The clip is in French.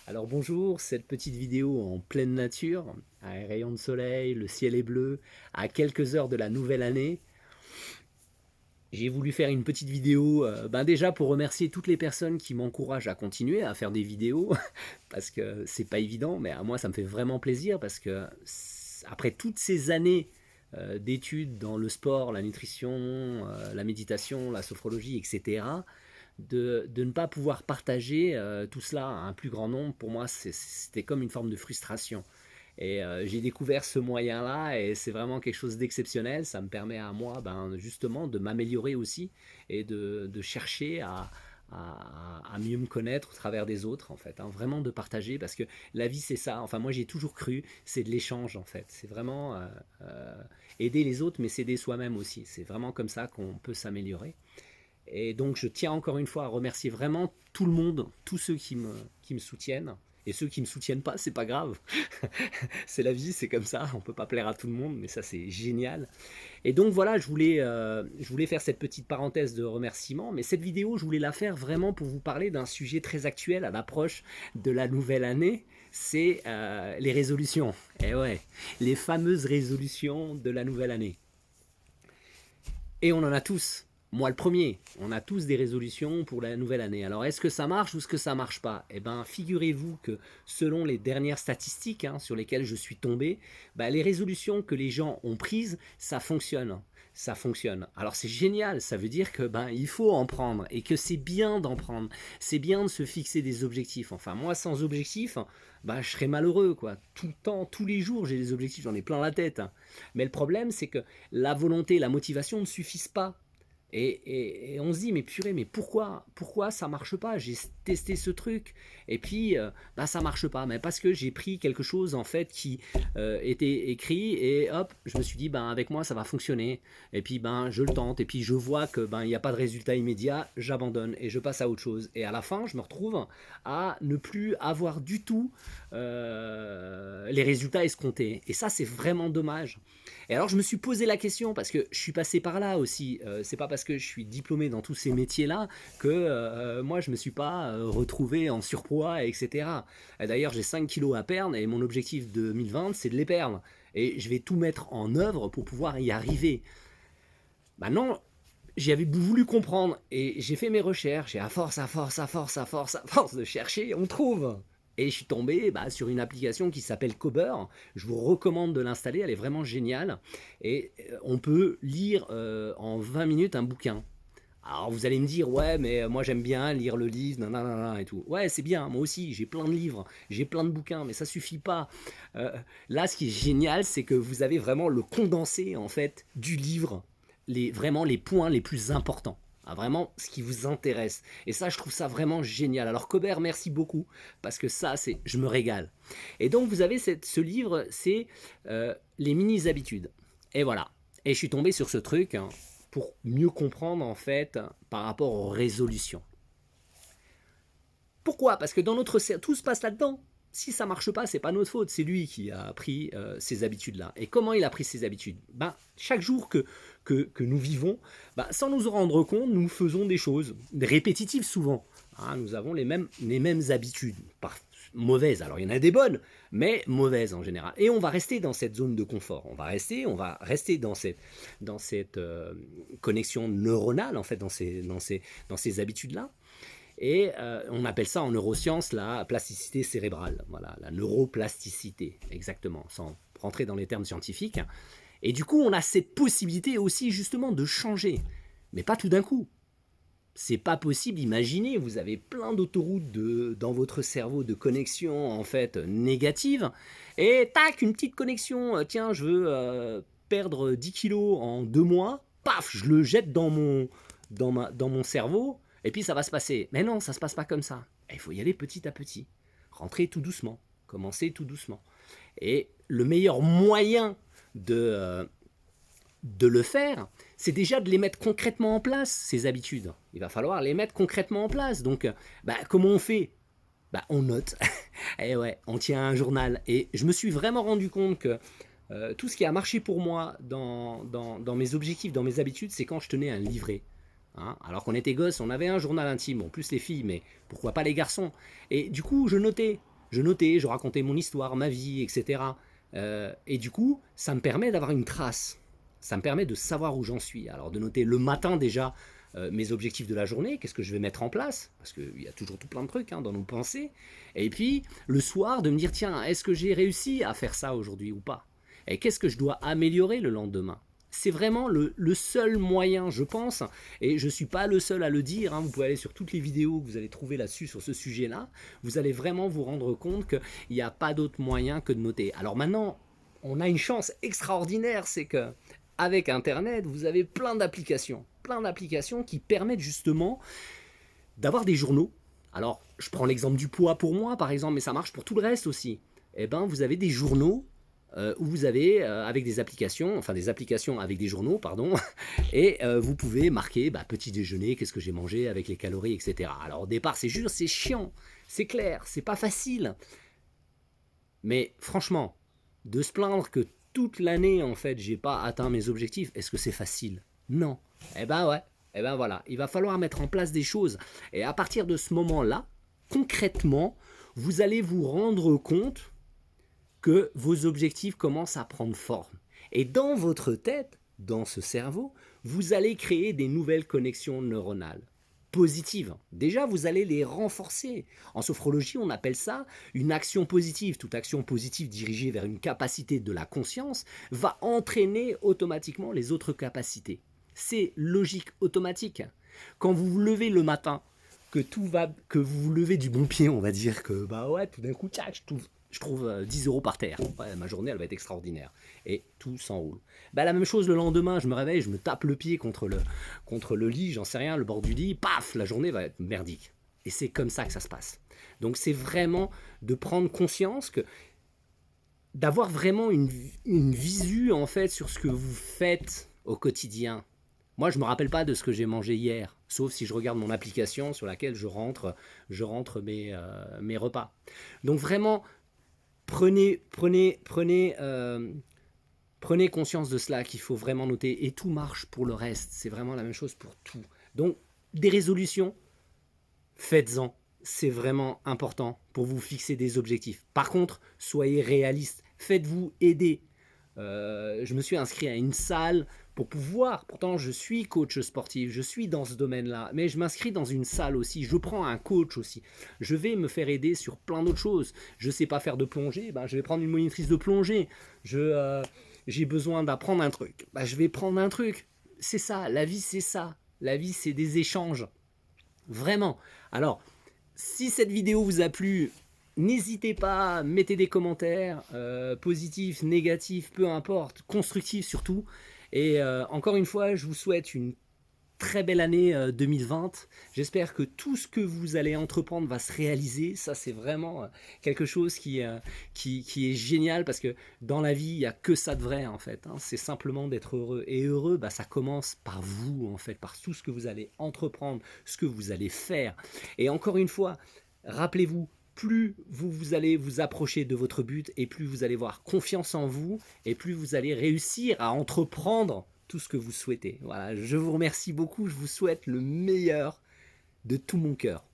Alors bonjour, cette petite vidéo en pleine nature, un rayon de soleil, le ciel est bleu, à quelques heures de la nouvelle année. J'ai voulu faire une petite vidéo, déjà pour remercier toutes les personnes qui m'encouragent à continuer à faire des vidéos, parce que c'est pas évident, mais à moi ça me fait vraiment plaisir, parce que après toutes ces années d'études dans le sport, la nutrition, la méditation, la sophrologie, etc., de ne pas pouvoir partager tout cela à un plus grand nombre, pour moi, c'était comme une forme de frustration. Et j'ai découvert ce moyen-là et c'est vraiment quelque chose d'exceptionnel. Ça me permet à moi, justement, de m'améliorer aussi et de chercher à mieux me connaître au travers des autres, en fait. Hein. Vraiment de partager parce que la vie, c'est ça. Enfin, moi, j'ai toujours cru, c'est de l'échange, en fait. C'est vraiment aider les autres, mais s'aider soi-même aussi. C'est vraiment comme ça qu'on peut s'améliorer. Et donc je tiens encore une fois à remercier vraiment tout le monde, tous ceux qui me soutiennent. Et ceux qui ne me soutiennent pas, c'est pas grave. C'est la vie, c'est comme ça. On peut pas plaire à tout le monde, mais ça c'est génial. Et donc voilà, je voulais faire cette petite parenthèse de remerciement. Mais cette vidéo, je voulais la faire vraiment pour vous parler d'un sujet très actuel à l'approche de la nouvelle année. C'est les résolutions. Et ouais, les fameuses résolutions de la nouvelle année. Et on en a tous. Moi le premier, on a tous des résolutions pour la nouvelle année. Alors est-ce que ça marche ou est-ce que ça marche pas? Eh bien figurez-vous que selon les dernières statistiques sur lesquelles je suis tombé, les résolutions que les gens ont prises, ça fonctionne. Ça fonctionne. Alors c'est génial, ça veut dire que il faut en prendre et que c'est bien d'en prendre. C'est bien de se fixer des objectifs. Enfin moi sans objectif, je serais malheureux quoi. Tout le temps, tous les jours j'ai des objectifs, j'en ai plein la tête. Mais le problème c'est que la volonté, la motivation ne suffisent pas. Et on se dit, mais purée, mais pourquoi ça marche pas? J'ai testé ce truc, et puis ça marche pas. Mais parce que j'ai pris quelque chose en fait qui était écrit, et hop, je me suis dit, avec moi ça va fonctionner. Et puis je le tente, et puis je vois que il n'y a pas de résultat immédiat, j'abandonne et je passe à autre chose. Et à la fin, je me retrouve à ne plus avoir du tout les résultats escomptés. Et ça, c'est vraiment dommage. Et alors je me suis posé la question parce que je suis passé par là aussi. C'est pas parce que je suis diplômé dans tous ces métiers-là que moi je me suis pas retrouvé en surpoids, etc. Et d'ailleurs j'ai 5 kilos à perdre et mon objectif de 2020 c'est de les perdre. Et je vais tout mettre en œuvre pour pouvoir y arriver. Maintenant, j'avais voulu comprendre et j'ai fait mes recherches et à force de chercher, on trouve. Et je suis tombé sur une application qui s'appelle Cober. Je vous recommande de l'installer, elle est vraiment géniale. Et on peut lire en 20 minutes un bouquin. Alors vous allez me dire, ouais, mais moi j'aime bien lire le livre, nanana et tout. Ouais, c'est bien, moi aussi, j'ai plein de livres, j'ai plein de bouquins, mais ça suffit pas. Euh, Là, ce qui est génial, c'est que vous avez vraiment le condensé, en fait, du livre, vraiment les points les plus importants. Ah, vraiment ce qui vous intéresse. Et ça, je trouve ça vraiment génial. Alors, Cobert, merci beaucoup, parce que ça, je me régale. Et donc, vous avez ce livre, c'est les mini-habitudes. Et voilà. Et je suis tombé sur ce truc pour mieux comprendre, en fait, par rapport aux résolutions. Pourquoi? Parce que dans notre cerveau, tout se passe là-dedans. Si ça marche pas, c'est pas notre faute, c'est lui qui a pris ces habitudes-là. Et comment il a pris ces habitudes? Chaque jour que nous vivons, sans nous en rendre compte, nous faisons des choses répétitives souvent. Nous avons les mêmes habitudes, mauvaises. Alors il y en a des bonnes, mais mauvaises en général. Et on va rester dans cette zone de confort. On va rester dans cette connexion neuronale, en fait, dans ces habitudes-là. Et on appelle ça en neurosciences la plasticité cérébrale. Voilà, la neuroplasticité, exactement, sans rentrer dans les termes scientifiques. Et du coup, on a cette possibilité aussi justement de changer, mais pas tout d'un coup. C'est pas possible. Imaginez, vous avez plein d'autoroutes dans votre cerveau de connexions en fait négatives, et tac, une petite connexion. Tiens, je veux perdre 10 kilos en 2 mois. Paf, je le jette dans mon cerveau. Et puis ça va se passer. Mais non, ça se passe pas comme ça. Il faut y aller petit à petit. Rentrer tout doucement. Commencer tout doucement. Et le meilleur moyen de le faire, c'est déjà de les mettre concrètement en place, ces habitudes. Il va falloir les mettre concrètement en place. Donc, comment on fait? On note. Et ouais, on tient un journal. Et je me suis vraiment rendu compte que tout ce qui a marché pour moi dans mes objectifs, dans mes habitudes, c'est quand je tenais un livret. Alors qu'on était gosse, on avait un journal intime, bon, plus les filles, mais pourquoi pas les garçons. Et du coup, je notais. Je notais, je racontais mon histoire, ma vie, etc. Et du coup, ça me permet d'avoir une trace. Ça me permet de savoir où j'en suis. Alors de noter le matin déjà mes objectifs de la journée, qu'est-ce que je vais mettre en place, parce qu'il y a toujours tout plein de trucs dans nos pensées. Et puis le soir, de me dire, tiens, est-ce que j'ai réussi à faire ça aujourd'hui ou pas? Et qu'est-ce que je dois améliorer le lendemain? C'est vraiment le seul moyen, je pense, et je ne suis pas le seul à le dire, vous pouvez aller sur toutes les vidéos que vous allez trouver là-dessus, sur ce sujet-là, vous allez vraiment vous rendre compte qu'il n'y a pas d'autre moyen que de noter. Alors maintenant, on a une chance extraordinaire, c'est que avec Internet, vous avez plein d'applications qui permettent justement d'avoir des journaux. Alors, je prends l'exemple du poids pour moi, par exemple, mais ça marche pour tout le reste aussi. Eh ben, vous avez des journaux où vous avez avec des applications avec des journaux, pardon, et vous pouvez marquer petit déjeuner, qu'est-ce que j'ai mangé avec les calories, etc. Alors au départ, c'est juste, c'est chiant, c'est clair, c'est pas facile, mais franchement, de se plaindre que toute l'année, en fait, j'ai pas atteint mes objectifs, est-ce que c'est facile? Non. Eh ben ouais, eh ben voilà, il va falloir mettre en place des choses, et à partir de ce moment-là, concrètement, vous allez vous rendre compte que vos objectifs commencent à prendre forme. Et dans votre tête, dans ce cerveau, vous allez créer des nouvelles connexions neuronales positives. Déjà, vous allez les renforcer. En sophrologie, on appelle ça une action positive. Toute action positive dirigée vers une capacité de la conscience va entraîner automatiquement les autres capacités. C'est logique automatique. Quand vous vous levez le matin, que vous vous levez du bon pied, on va dire que tout d'un coup, tchac, je trouve 10 euros par terre. Ouais, ma journée, elle va être extraordinaire. Et tout s'enroule. La même chose le lendemain, je me réveille, je me tape le pied contre le lit, j'en sais rien, le bord du lit, paf, la journée va être merdique. Et c'est comme ça que ça se passe. Donc c'est vraiment de prendre conscience que d'avoir vraiment une visu en fait sur ce que vous faites au quotidien. Moi, je me rappelle pas de ce que j'ai mangé hier, sauf si je regarde mon application sur laquelle je rentre mes repas. Donc vraiment, prenez conscience de cela, qu'il faut vraiment noter, et tout marche pour le reste, c'est vraiment la même chose pour tout. Donc, des résolutions, faites-en, c'est vraiment important pour vous fixer des objectifs. Par contre, soyez réaliste, faites-vous aider. Je me suis inscrit à une salle pour pouvoir, pourtant je suis coach sportif, je suis dans ce domaine-là, mais je m'inscris dans une salle aussi, je prends un coach aussi, je vais me faire aider sur plein d'autres choses. Je ne sais pas faire de plongée, je vais prendre une monitrice de plongée. J'ai besoin d'apprendre un truc, je vais prendre un truc. C'est ça, la vie c'est ça, la vie c'est des échanges, vraiment. Alors, si cette vidéo vous a plu, n'hésitez pas, mettez des commentaires, positifs, négatifs, peu importe, constructifs surtout. Et encore une fois, je vous souhaite une très belle année 2020. J'espère que tout ce que vous allez entreprendre va se réaliser. Ça, c'est vraiment quelque chose qui est génial, parce que dans la vie, il n'y a que ça de vrai en fait. C'est simplement d'être heureux. Et heureux, ça commence par vous en fait, par tout ce que vous allez entreprendre, ce que vous allez faire. Et encore une fois, rappelez-vous, plus vous allez vous approcher de votre but, et plus vous allez avoir confiance en vous, et plus vous allez réussir à entreprendre tout ce que vous souhaitez. Voilà, je vous remercie beaucoup, je vous souhaite le meilleur de tout mon cœur.